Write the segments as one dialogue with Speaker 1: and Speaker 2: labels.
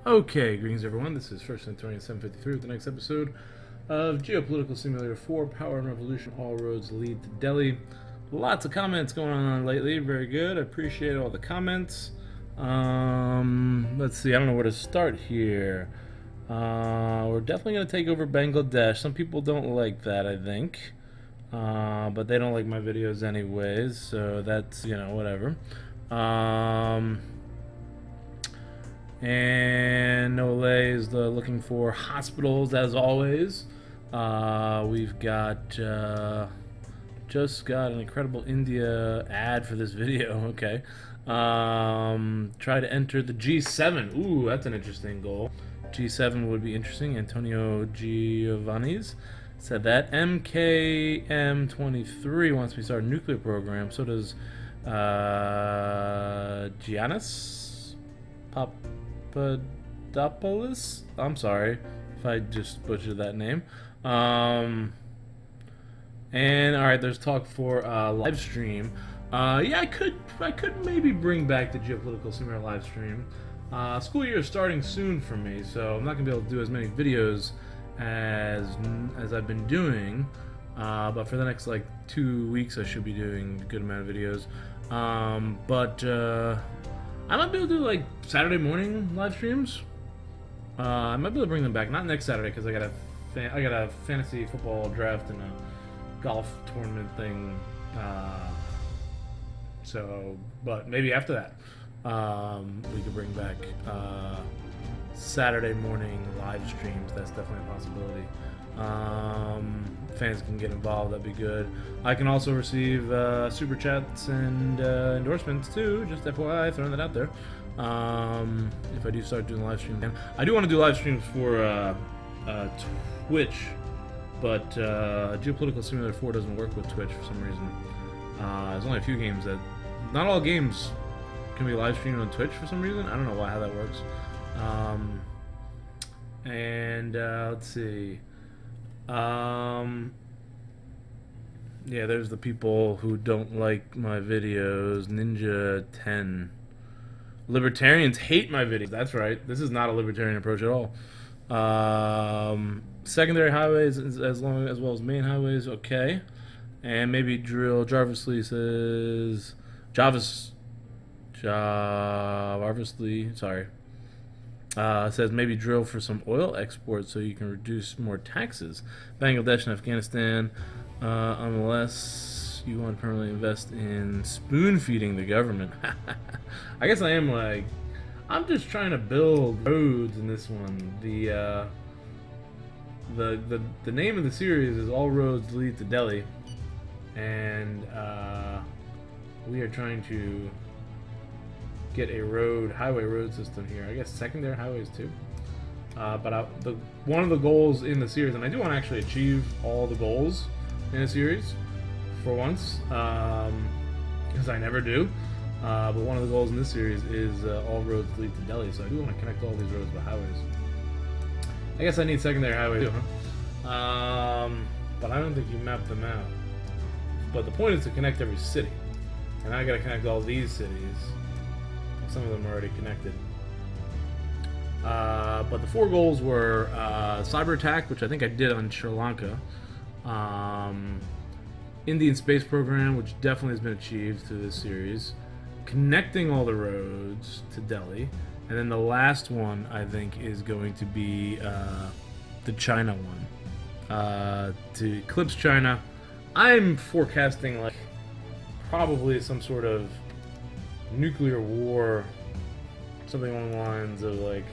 Speaker 1: Okay, greetings everyone. This is First Antonio 753 with the next episode of Geopolitical Simulator 4, Power and Revolution, All Roads Lead to Delhi. Lots of comments going on lately, very good. I appreciate all the comments. Let's see, I don't know where to start here. We're definitely going to take over Bangladesh. Some people don't like that, I think. But they don't like my videos anyways, so that's, you know, whatever. And Nole is looking for hospitals as always. We've got just got an incredible India ad for this video. Okay. Try to enter the G7. Ooh, that's an interesting goal. G7 would be interesting. Antonio Giovanni's said that. MKM23 wants me to start a nuclear program. So does Giannis Papadopoulos. I'm sorry if I just butchered that name. And alright, there's talk for live stream. Yeah, I could maybe bring back the Geopolitical Simulator live stream. School year is starting soon for me, so I'm not gonna be able to do as many videos as I've been doing. But for the next like 2 weeks, I should be doing a good amount of videos. I might be able to do like Saturday morning live streams. I might be able to bring them back. Not next Saturday because I got a fantasy football draft and a golf tournament thing. But maybe after that, we could bring back Saturday morning live streams. That's definitely a possibility. Fans can get involved, that'd be good. I can also receive super chats and endorsements too, just FYI, throwing that out there. If I do start doing live streams again. I do want to do live streams for Twitch, but Geopolitical Simulator 4 doesn't work with Twitch for some reason. There's only a few games that... Not all games can be live streamed on Twitch for some reason. I don't know how that works. Let's see. Yeah, there's the people who don't like my videos. Ninja 10. Libertarians hate my videos. That's right. This is not a libertarian approach at all. Secondary highways as well as main highways. Okay. And maybe drill. Jarvis Lee says Jarvis Lee. Sorry. Says maybe drill for some oil export so you can reduce more taxes. Bangladesh and Afghanistan, unless you want to permanently invest in spoon feeding the government. I guess I am like, I'm just trying to build roads in this one. The name of the series is All Roads Lead to Delhi, and we are trying to get a highway road system here. I guess secondary highways too. But one of the goals in the series, and I do want to actually achieve all the goals in the series for once, because I never do. But one of the goals in this series is all roads lead to Delhi, so I do want to connect all these roads with highways. I guess I need secondary highways too, huh? But I don't think you mapped them out. But the point is to connect every city, and I got to connect all these cities. Some of them are already connected. But the 4 goals were cyber attack, which I think I did on Sri Lanka. Indian space program, which definitely has been achieved through this series. Connecting all the roads to Delhi. And then the last one, I think, is going to be the China one. To eclipse China. I'm forecasting like probably some sort of nuclear war, something along the lines of like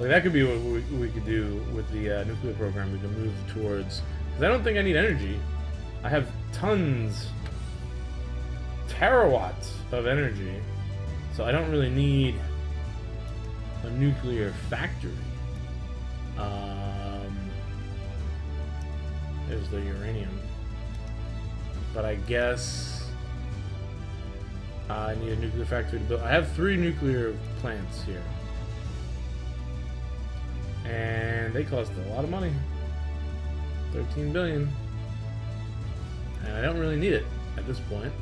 Speaker 1: that could be what we could do with the nuclear program. We can move towards, because I don't think I need energy. I have tons, terawatts of energy, so I don't really need a nuclear factory. There's the uranium, but I guess I need a nuclear factory to build. I have 3 nuclear plants here, and they cost a lot of money, 13 billion, and I don't really need it at this point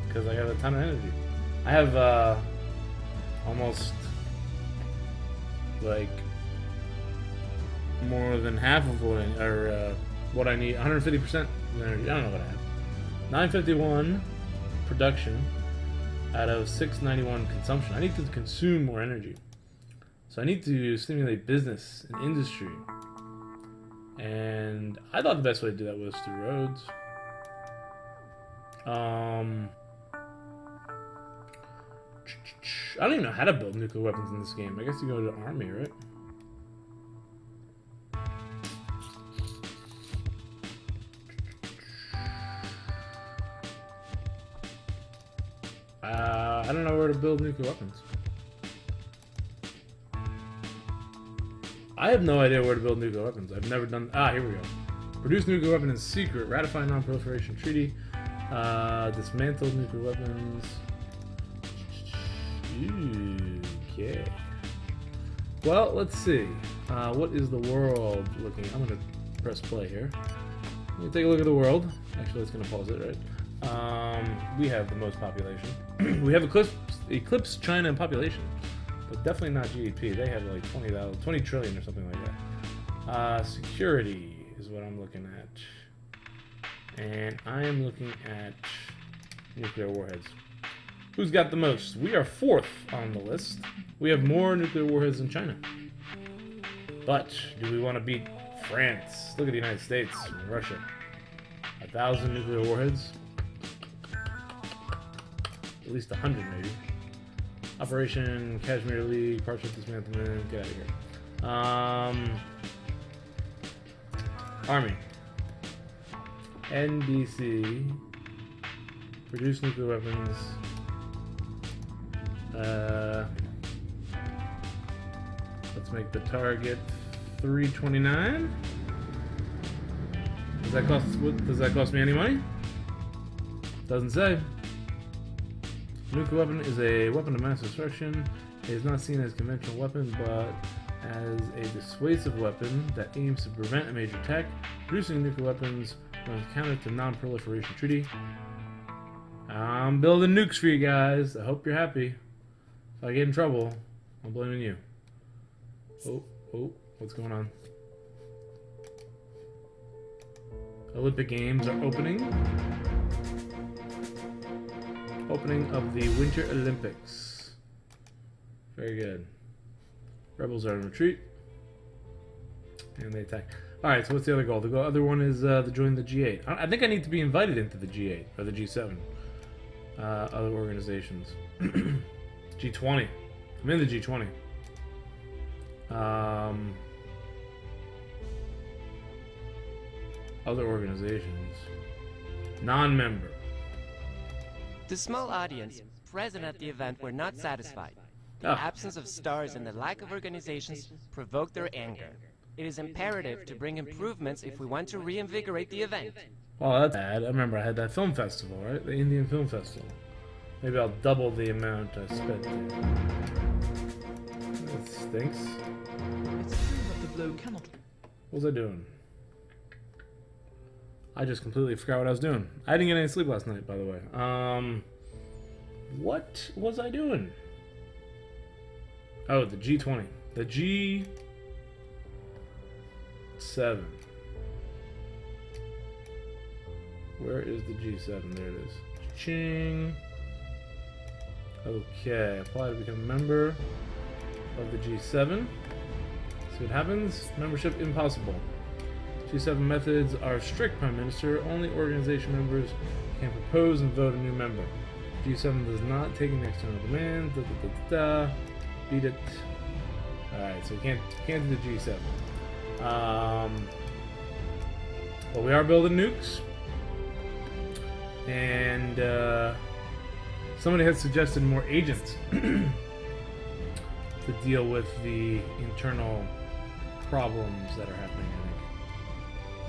Speaker 1: because I have a ton of energy. I have almost like more than half of what I need. 150% energy. I don't know what I have. 951 production out of 691 consumption. I need to consume more energy. So I need to stimulate business and industry. And I thought the best way to do that was through roads. I don't even know how to build nuclear weapons in this game. I guess you go to the army, right? I don't know where to build nuclear weapons. I have no idea where to build nuclear weapons. I've never done... Ah, here we go. Produce nuclear weapon in secret. Ratify non-proliferation treaty. Dismantle nuclear weapons. Okay. Well, let's see. What is the world looking... I'm going to press play here. Let me take a look at the world. Actually, it's going to pause it, right? We have the most population. We have eclipsed China in population, but definitely not GDP. They have like 20 trillion or something like that. Security is what I'm looking at. And I am looking at nuclear warheads. Who's got the most? We are 4th on the list. We have more nuclear warheads than China. But do we want to beat France? Look at the United States and Russia. 1,000 nuclear warheads. At least 100 maybe. Operation Kashmir League, partial dismantlement, get out of here. Army. NBC. Produce nuclear weapons. Let's make the target 329. Does that cost me any money? Doesn't say. Nuclear weapon is a weapon of mass destruction. It is not seen as a conventional weapon, but as a dissuasive weapon that aims to prevent a major attack. Producing nuclear weapons runs counter to non-proliferation treaty. I'm building nukes for you guys. I hope you're happy. If I get in trouble, I'm blaming you. Oh, what's going on? Olympic Games are opening. Opening of the Winter Olympics. Very good. Rebels are in retreat. And they attack. Alright, so what's the other goal? The other one is to join the G8. I think I need to be invited into the G8, or the G7. Other organizations. G20. I'm in the G20. Other organizations. Non-member.
Speaker 2: The small audience present at the event were not satisfied. The absence of stars and the lack of organizations provoked their anger. It is imperative to bring improvements if we want to reinvigorate the event.
Speaker 1: Well, that's bad. I remember I had that film festival, right? The Indian Film Festival. Maybe I'll double the amount I spent there. That stinks.
Speaker 3: It's true that the blow cannot...
Speaker 1: What was I doing? I just completely forgot what I was doing. I didn't get any sleep last night, by the way. What was I doing? Oh, the G20. The G7. Where is the G7? There it is. Ching. Okay, apply to become a member of the G7. See what happens. Membership impossible. G7 methods are strict, Prime Minister. Only organization members can propose and vote a new member. G7 does not take an external demand. Beat it. Alright, so we can't do the G7. Well, we are building nukes. And somebody has suggested more agents to deal with the internal problems that are happening, I think.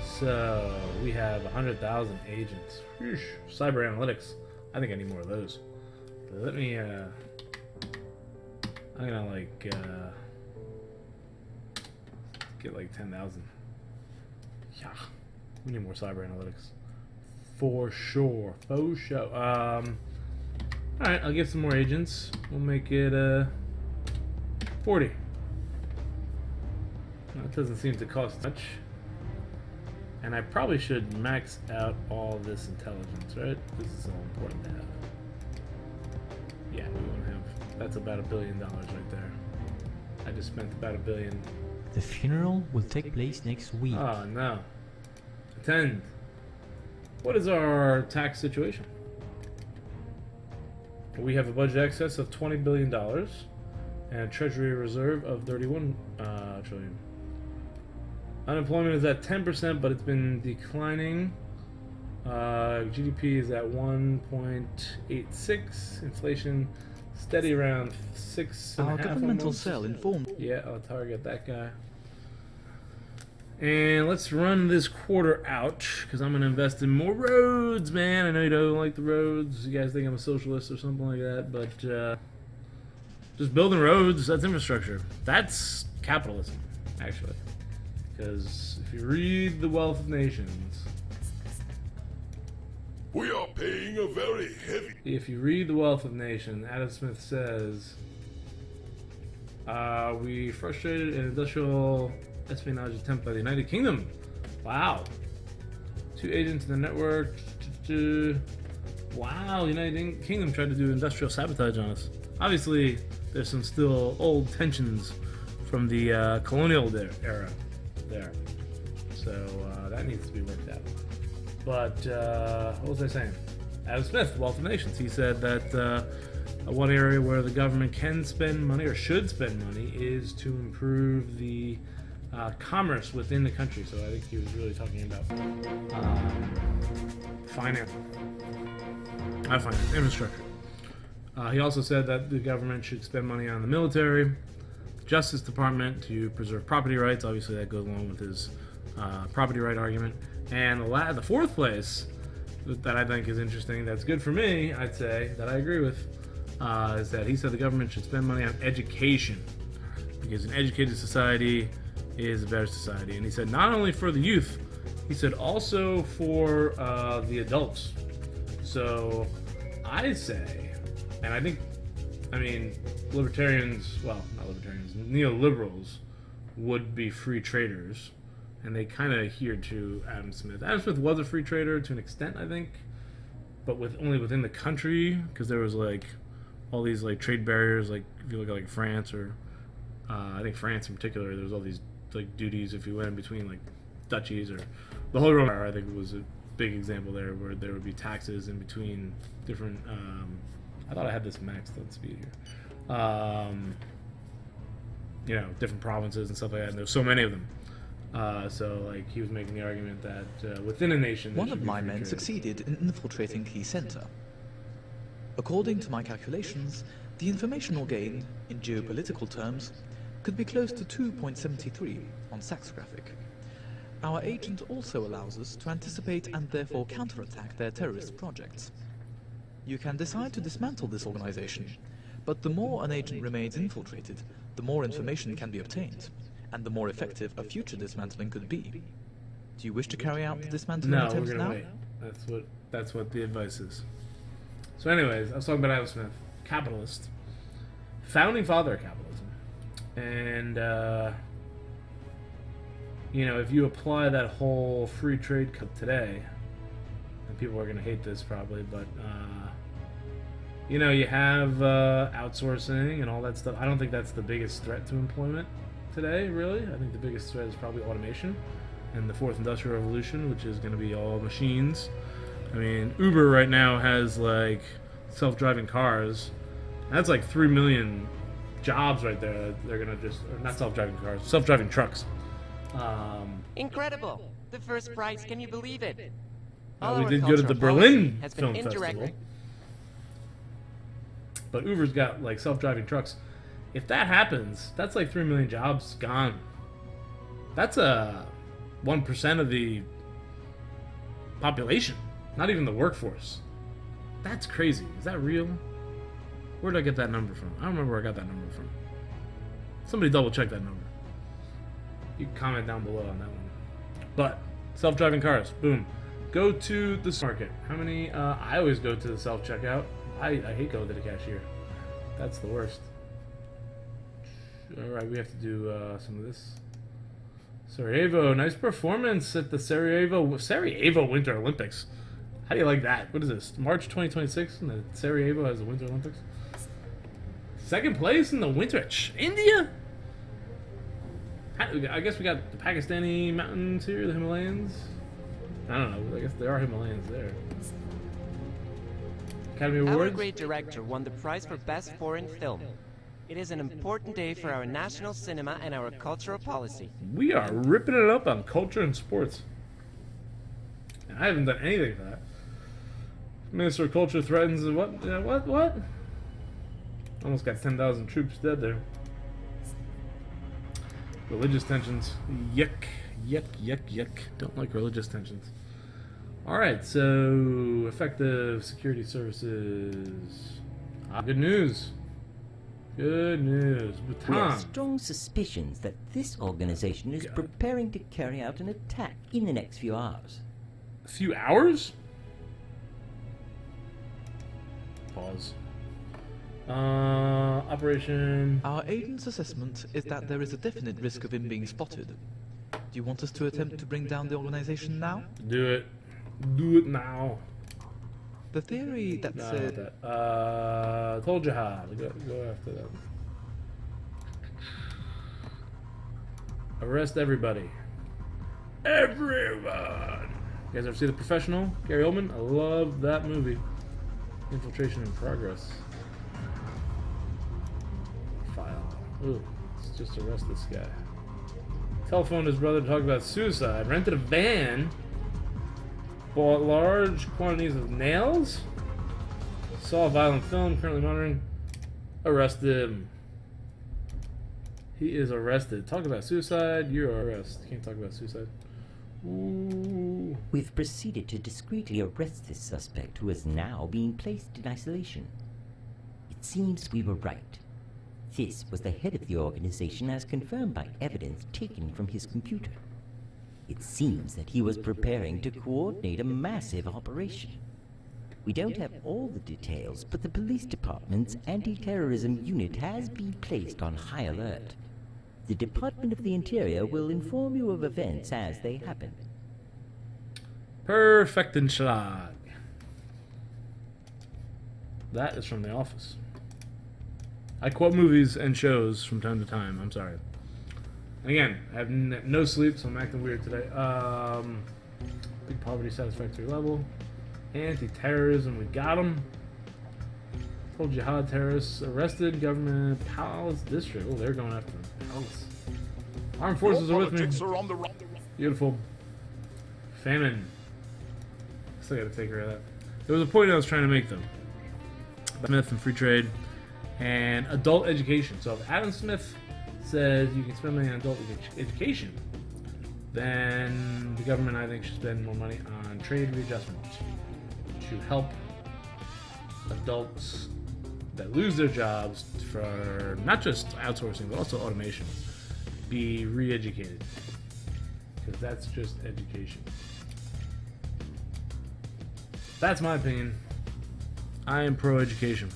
Speaker 1: So we have 100,000 agents. Whew. Cyber analytics. I think I need more of those. So let me I'm gonna like get like 10,000. Yeah, we need more cyber analytics. For sure. For sure. Alright, I'll get some more agents. We'll make it 40. That doesn't seem to cost much. And I probably should max out all this intelligence, right? This is all important to have. Yeah, we won't have. That's about $1 billion right there. I just spent about $1 billion.
Speaker 4: The funeral will take place next week.
Speaker 1: Oh no. Attend. What is our tax situation? We have a budget excess of $20 billion and a treasury reserve of 31 trillion. Unemployment is at 10%, but it's been declining. GDP is at 1.86. Inflation steady around 6.5.
Speaker 3: Our governmental cell informed.
Speaker 1: Yeah, I'll target that guy. And let's run this quarter out, because I'm going to invest in more roads, man. I know you don't like the roads. You guys think I'm a socialist or something like that, but just building roads, that's infrastructure. That's capitalism, actually. Because if you read The Wealth of Nations...
Speaker 5: We are paying a very heavy...
Speaker 1: If you read The Wealth of Nations, Adam Smith says, we frustrated an industrial espionage attempt by the United Kingdom. Wow. 2 agents in the network. Wow, the United Kingdom tried to do industrial sabotage on us. Obviously, there's some still old tensions from the colonial era there. So that needs to be worked out. But what was I saying? Adam Smith, Wealth of Nations, he said that one area where the government can spend money or should spend money is to improve the commerce within the country. So I think he was really talking about finance. Not finance, infrastructure. He also said that the government should spend money on the military, Justice Department to preserve property rights. Obviously, that goes along with his property right argument. And the fourth place that I think is interesting, that's good for me, I'd say, that I agree with, is that he said the government should spend money on education. Because an educated society is a better society. And he said not only for the youth, he said also for the adults. So I say, and I mean, libertarians, well, not libertarians, neoliberals would be free traders. And they kind of adhered to Adam Smith. Adam Smith was a free trader to an extent, I think, but only within the country, because there was like all these like trade barriers. Like if you look at like France or I think France in particular, there was all these like duties if you went in between like duchies or the Holy Roman Empire. I think it was a big example there where there would be taxes in between different. I thought I had this maxed on speed here. You know, different provinces and stuff like that. And there's so many of them. So, like, he was making the argument that within a nation...
Speaker 3: One of my men succeeded in infiltrating Key Center. According to my calculations, the informational gain, in geopolitical terms, could be close to 2.73 on Sachs graphic. Our agent also allows us to anticipate and therefore counterattack their terrorist projects. You can decide to dismantle this organization, but the more an agent remains infiltrated, the more information can be obtained. And the more effective a future dismantling could be. Do you wish to carry out the dismantling attempts now? No, we're
Speaker 1: gonna wait. That's what the advice is. So anyways, I was talking about Adam Smith, capitalist, founding father of capitalism. And, you know, if you apply that whole free trade cut today, and people are gonna hate this probably, but, you know, you have outsourcing and all that stuff. I don't think that's the biggest threat to employment today, really. I think the biggest threat is probably automation and the fourth industrial revolution, which is going to be all machines. I mean, Uber right now has like self-driving cars. That's like 3 million jobs right there. They're going to just, or not self-driving cars, self-driving trucks.
Speaker 2: Incredible! The first prize, can you believe it?
Speaker 1: We did go to the Berlin Film Festival. But Uber's got like self-driving trucks. If that happens, that's like 3 million jobs gone. That's 1% of the population, not even the workforce. That's crazy. Is that real? Where did I get that number from? I don't remember where I got that number from. Somebody double check that number. You can comment down below on that one. But self-driving cars, boom. Go to the market. How many? I always go to the self-checkout. I hate going to the cashier. That's the worst. Alright, we have to do some of this. Sarajevo, nice performance at the Sarajevo Winter Olympics. How do you like that? What is this? March 2026, and the Sarajevo has the Winter Olympics. Second place in the winter. India? I guess we got the Pakistani mountains here, the Himalayas. I don't know. I guess there are Himalayas there. Academy Awards.
Speaker 2: Our great director won the prize for Best Foreign Film. It is an important day for our national cinema and our cultural policy.
Speaker 1: We are ripping it up on culture and sports. And I haven't done anything for that. Minister of Culture threatens what? What? Almost got 10,000 troops dead there. Religious tensions. Yuck. Don't like religious tensions. Alright, so effective security services. Good news. Good news.
Speaker 6: We have strong suspicions that this organization is preparing to carry out an attack in the next few hours.
Speaker 1: A few hours? Pause. Operation...
Speaker 3: Our agent's assessment is that there is a definite risk of him being spotted. Do you want us to attempt to bring down the organization now?
Speaker 1: Do it. Do it now.
Speaker 3: The theory that said...
Speaker 1: Told you how. Go after that. Arrest everybody. Everyone! You guys ever see The Professional? Gary Oldman? I love that movie. Infiltration in progress. File. Ooh, let's just arrest this guy. Telephoned his brother to talk about suicide. Rented a van. Bought large quantities of nails. Saw a violent film. Currently monitoring. Arrested him. He is arrested. Talk about suicide. You're arrested. Can't talk about suicide. Ooh.
Speaker 6: We've proceeded to discreetly arrest this suspect, who is now being placed in isolation. It seems we were right. This was the head of the organization, as confirmed by evidence taken from his computer. It seems that he was preparing to coordinate a massive operation. We don't have all the details, but the police department's anti-terrorism unit has been placed on high alert. The Department of the Interior will inform you of events as they happen.
Speaker 1: Perfektenschlag. That is from The Office. I quote movies and shows from time to time. I'm sorry. And again, I have no sleep, so I'm acting weird today. Big poverty satisfactory level. Anti-terrorism, we got them. Full jihad terrorists arrested. Government Palace District. Oh, they're going after them. Palace. Armed forces are with me. Beautiful. Famine. Still gotta take care of that. There was a point I was trying to make, though. Smith and free trade and adult education. So if Adam Smith says you can spend money on adult education, then the government, I think, should spend more money on trade readjustment to help adults that lose their jobs for not just outsourcing but also automation be re-educated, because that's just education. That's my opinion. I am pro-education.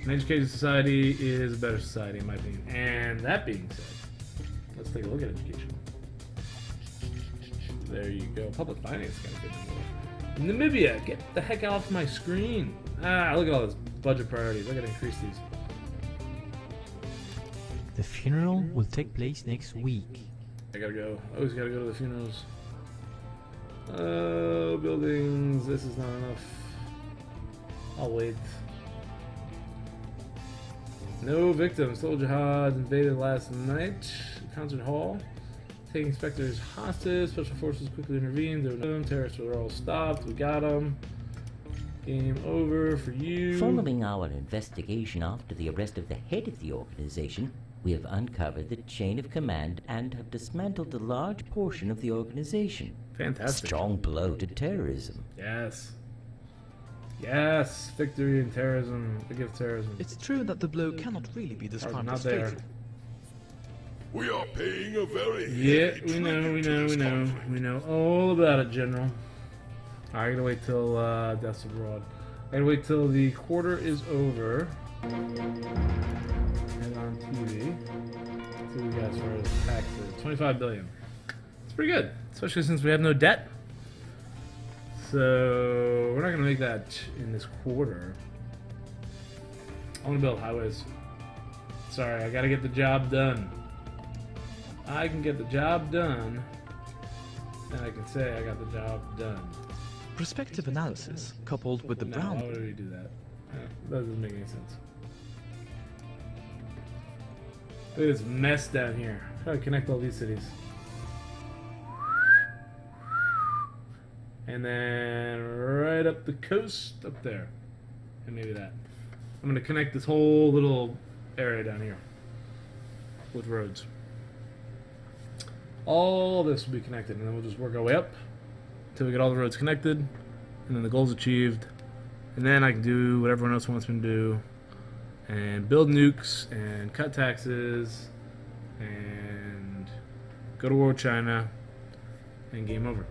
Speaker 1: An educated society is a better society, in my opinion. And that being said, let's take a look at education. There you go. Public finance kind of good. Namibia, get the heck off my screen. Ah, look at all those budget priorities. I gotta increase these.
Speaker 4: The funeral will take place next week.
Speaker 1: I gotta go. I always gotta go to the funerals. Oh, buildings. This is not enough. I'll wait. No victims. Total jihad invaded last night. Concert hall. Taking spectators hostage. Special forces quickly intervened. There were no terrorists were all stopped. We got them. Game over for you.
Speaker 6: Following our investigation after the arrest of the head of the organization, we have uncovered the chain of command and have dismantled a large portion of the organization.
Speaker 1: Fantastic.
Speaker 6: A strong blow to terrorism.
Speaker 1: Yes. Yes. Victory in terrorism. Against terrorism.
Speaker 3: It's true that the blow cannot really be described
Speaker 1: not
Speaker 3: as
Speaker 1: there.
Speaker 3: fatal.
Speaker 5: We are paying a very
Speaker 1: Yeah,
Speaker 5: heavy
Speaker 1: we know,
Speaker 5: tribute
Speaker 1: we
Speaker 5: to
Speaker 1: know,
Speaker 5: this
Speaker 1: we know.
Speaker 5: country.
Speaker 1: We know all about it, General. I gotta wait till Deaths Abroad. I gotta wait till the quarter is over. And on TV. Let's see what we got as far as taxes. 25 billion. pretty good, especially since we have no debt. So we're not gonna make that in this quarter. I want to build highways. Sorry, I gotta get the job done. I can get the job done, and I can say I got the job done.
Speaker 3: Prospective analysis, coupled with the
Speaker 1: No,
Speaker 3: brown...
Speaker 1: why would we do that? That doesn't make any sense. Look at this mess down here. How do I connect all these cities? And then right up the coast, up there. And maybe that. I'm going to connect this whole little area down here with roads. All this will be connected, and then we'll just work our way up until we get all the roads connected, and then the goal's achieved. And then I can do what everyone else wants me to do, and build nukes, and cut taxes, and go to war with China, and game over.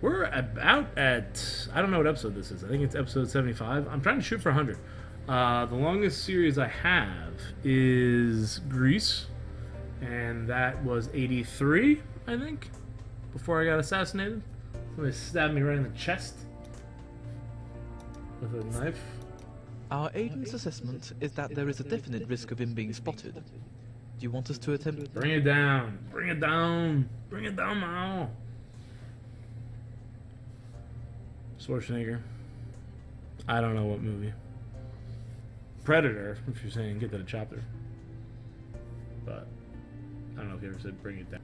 Speaker 1: We're about at, I don't know what episode this is. I think it's episode 75. I'm trying to shoot for 100. The longest series I have is Greece, and that was 83, I think, before I got assassinated. Somebody stabbed me right in the chest with a knife.
Speaker 3: Our agent's assessment is that there is a definite risk of him being spotted. Do you want us to attempt...
Speaker 1: Bring it down! Bring it down! Bring it down now! Schwarzenegger. I don't know what movie. Predator, if you're saying get to the chopper. But I don't know if you ever said bring it down.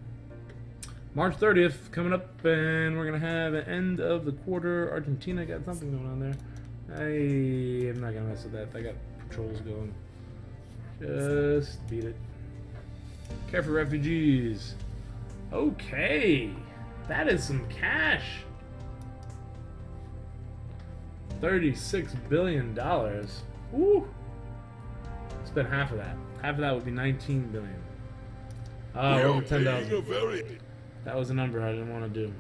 Speaker 1: March 30th coming up, and we're gonna have an end of the quarter. Argentina got something going on there. I'm not gonna mess with that. They got patrols going. Just beat it. Care for refugees. Okay, that is some cash. $36 billion. Woo! Spend half of that. Half of that would be $19 billion. Over 10,000. That was a number I didn't want to do.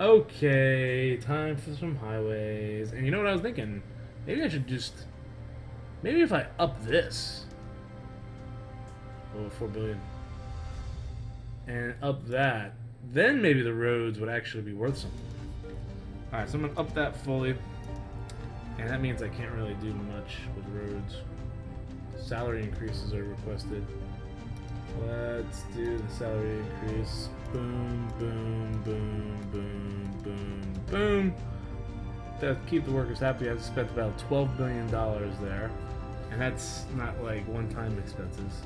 Speaker 1: Okay, time for some highways. And you know what I was thinking? Maybe I should just... Maybe if I up this... Oh, 4 billion. And up that, then maybe the roads would actually be worth something. Alright, so I'm going to up that fully. And that means I can't really do much with roads. Salary increases are requested. Let's do the salary increase. Boom, boom, boom, boom, boom, boom. To keep the workers happy, I've spent about $12 billion there. And that's not like one-time expenses.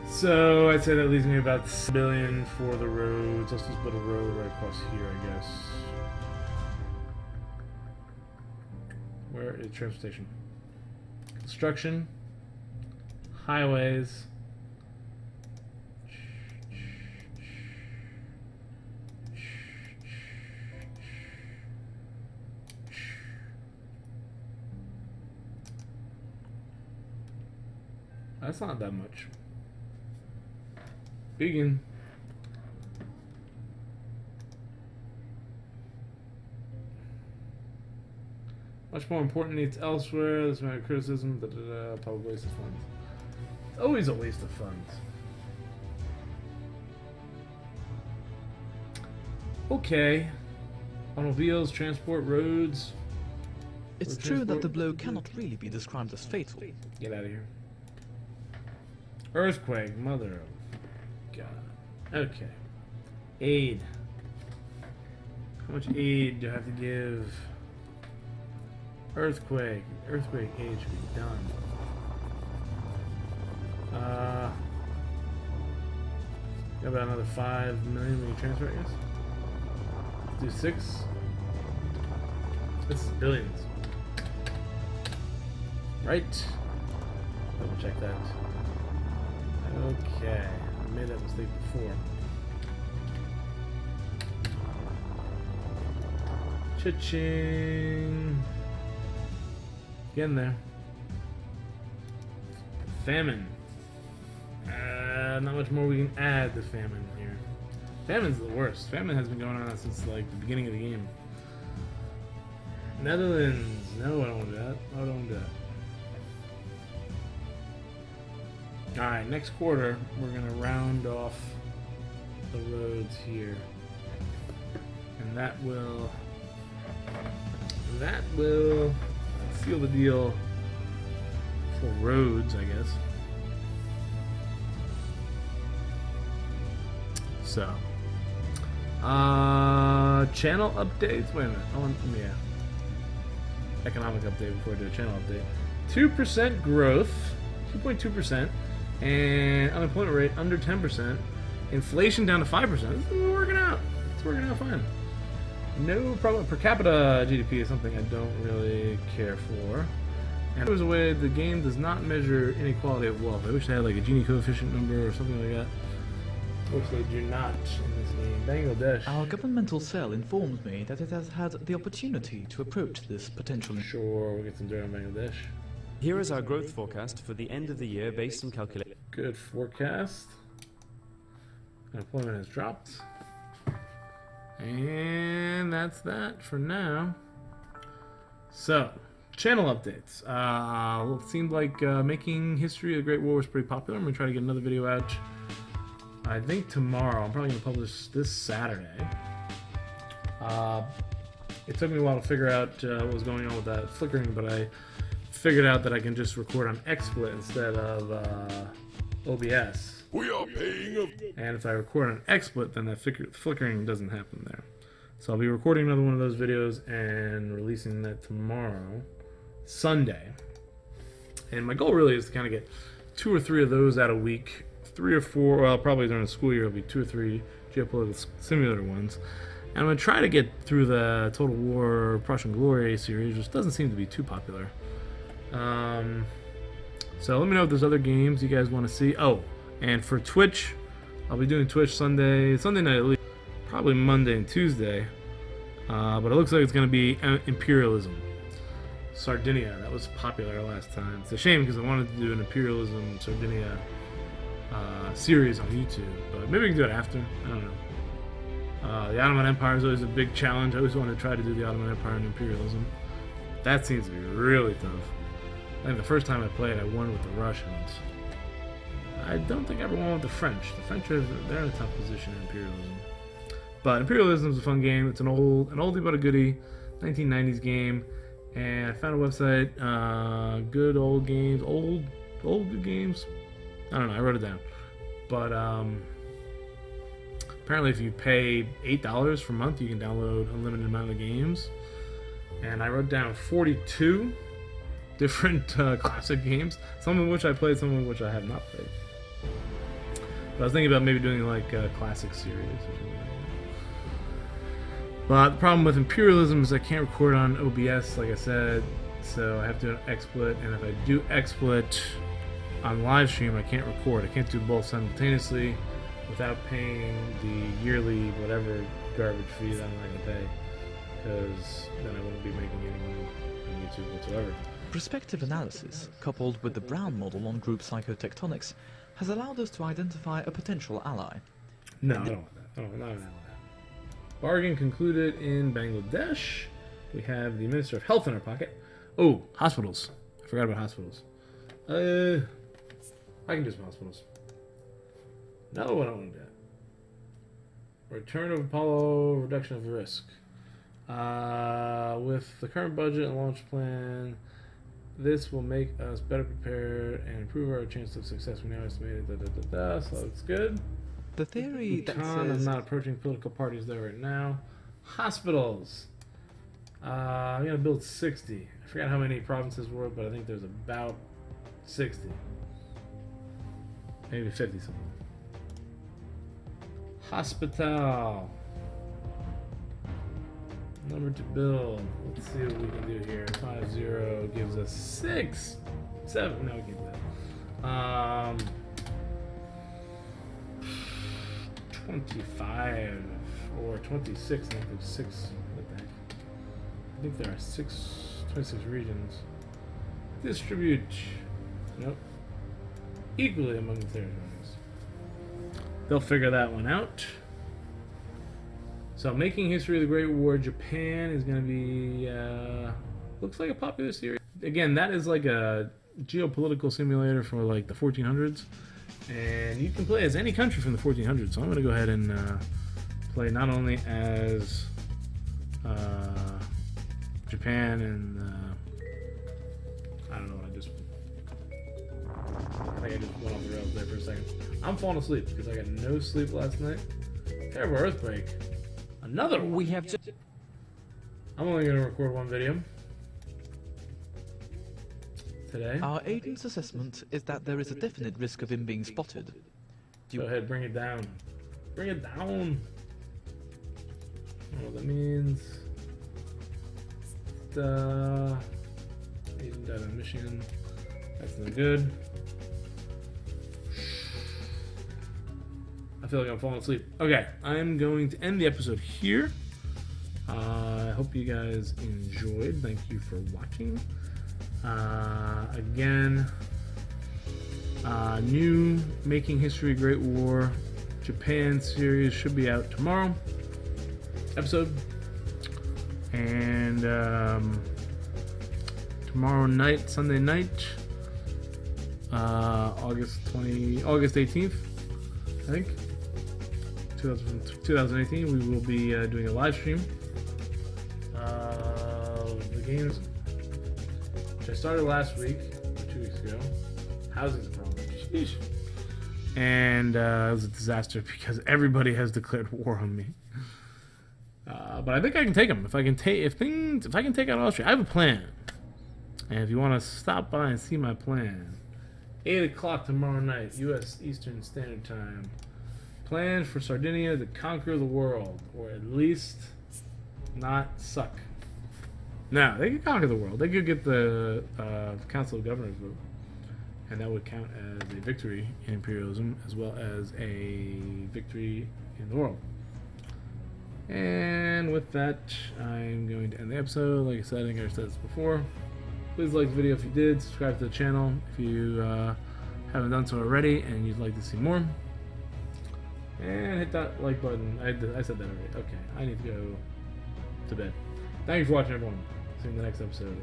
Speaker 1: So I'd say that leaves me about $6 billion for the roads. Let's just put a road right across here, I guess. Where is transportation? Construction. Highways. That's not that much. Begin. Much more important needs elsewhere. This amount of criticism. Probably waste of funds. It's always a waste of funds. Okay. Automobiles, transport, roads.
Speaker 3: It's true that the blow cannot really be described as fatal.
Speaker 1: Get out of here. Earthquake, mother of God. Okay. Aid. How much aid do I have to give? Earthquake. Earthquake aid should be done. Got about another 5 million we can transfer, I guess. Let's do 6. This is billions. Right? Double check that. Okay. I made that mistake before. Cha-ching. Getting there. Famine. Not much more we can add to famine here. Famine's the worst. Famine has been going on since like the beginning of the game. Netherlands. No, I don't want to do that. I don't want to do that. Alright, next quarter we're going to round off the roads here. And that will seal the deal for roads, I guess. So, channel updates. Wait a minute. Economic update before I do a channel update. 2% growth, 2.2%, and unemployment rate under 10%. Inflation down to 5%. This is working out. It's working out fine. No problem. Per capita GDP is something I don't really care for. And there's a way the game does not measure inequality of wealth. I wish they had like a Gini coefficient number or something like that. Which they do not in this game. Bangladesh.
Speaker 3: Our governmental cell informs me that it has had the opportunity to approach this potential.
Speaker 1: Sure, we'll get some dirt on Bangladesh.
Speaker 7: Here is our growth forecast for the end of the year based on calculations.
Speaker 1: Good forecast. Unemployment has dropped. And that's that for now. So, channel updates. It seemed like making history of the Great War was pretty popular. I'm going to try to get another video out, I think tomorrow. I'm probably going to publish this Saturday. It took me a while to figure out what was going on with that flickering, but I figured out that I can just record on XSplit instead of OBS.
Speaker 5: We are paying a...
Speaker 1: And if I record on XSplit, then that flickering doesn't happen there. So I'll be recording another one of those videos and releasing that tomorrow, Sunday. And my goal really is to kind of get 2 or 3 of those out a week. 3 or 4, well, probably during the school year, it'll be 2 or 3 Geopolitical Simulator ones. And I'm going to try to get through the Total War Prussian Glory series, which doesn't seem to be too popular. So let me know if there's other games you guys want to see. Oh, and for Twitch, I'll be doing Twitch Sunday night at least, probably Monday and Tuesday. But it looks like it's going to be Imperialism. Sardinia, that was popular last time. It's a shame because I wanted to do an Imperialism Sardinia series on YouTube, but maybe we can do it after. I don't know. The Ottoman Empire is always a big challenge. I always wanted to try to do the Ottoman Empire and Imperialism. That seems to be really tough. I think the first time I played, I won with the Russians. I don't think I ever won with the French. The French they're in a tough position in Imperialism. But Imperialism is a fun game. It's an oldie but a goodie, 1990s game. And I found a website, good old games, old good games. I don't know, I wrote it down. But apparently if you pay $8 per month, you can download an unlimited amount of games. And I wrote down 42 different classic games, some of which I played, some of which I have not played. But I was thinking about maybe doing like a classic series or something like that. But the problem with Imperialism is I can't record on OBS, like I said, so I have to do an XSplit, and if I do XSplit on live stream, I can't record. I can't do both simultaneously without paying the yearly whatever garbage fee that I'm not going to pay, because then I won't be making any money on YouTube whatsoever.
Speaker 3: Prospective analysis, coupled with the Brown model on group psychotectonics, has allowed us to identify a potential ally.
Speaker 1: No, I don't want that. I don't want that. Bargain concluded in Bangladesh. We have the Minister of Health in our pocket. Oh, hospitals. I forgot about hospitals. I can do some hospitals. No, I don't want to do that. Return of Apollo, reduction of risk. With the current budget and launch plan, this will make us better prepared and improve our chance of success. We now estimated so that's good.
Speaker 3: The theory that
Speaker 1: I'm
Speaker 3: says...
Speaker 1: not approaching political parties there right now. Hospitals. I'm going to build 60. I forgot how many provinces were, but I think there's about 60. Maybe 50 something. Hospital. Number to build. Let's see what we can do here. 5-0 gives us 6. 7. No, we can do that. 25 or 26. I think there's 6. What the heck? I think there are 26 regions. Distribute. Nope. Equally among the territories. They'll figure that one out. So, Making History of the Great War, Japan is going to be, looks like a popular series. Again, that is like a geopolitical simulator for like the 1400s. And you can play as any country from the 1400s. So I'm going to go ahead and play not only as Japan and I don't know what I just. I think I just went off the rails there for a second. I'm falling asleep because I got no sleep last night. Terrible earthquake. Another one.
Speaker 7: We have to...
Speaker 1: I'm only going to record one video today.
Speaker 3: Our agent's assessment is that there is a definite risk of him being spotted.
Speaker 1: Go ahead, bring it down. Bring it down. I don't know what that means. Agent data mission. That's no good. I feel like I'm falling asleep. Okay, I'm going to end the episode here. I hope you guys enjoyed. Thank you for watching. Again, new Making History Great War Japan series should be out tomorrow. Episode. And tomorrow night, Sunday night, August 18th, I think, 2018, we will be doing a live stream of the games, which I started last week, or 2 weeks ago. Housing's a problem. Sheesh. And it was a disaster because everybody has declared war on me. But I think I can take them. If I can take out Austria, I have a plan. And if you want to stop by and see my plan, 8 o'clock tomorrow night, U.S. Eastern Standard Time. Plan for Sardinia to conquer the world, or at least not suck. Now they could conquer the world. They could get the Council of Governors vote, and that would count as a victory in imperialism as well as a victory in the world. And with that, I'm going to end the episode. Like I said, I think I said this before. Please like the video if you did. Subscribe to the channel if you haven't done so already and you'd like to see more. And hit that like button. I said that already. Okay, I need to go to bed. Thank you for watching, everyone. See you in the next episode.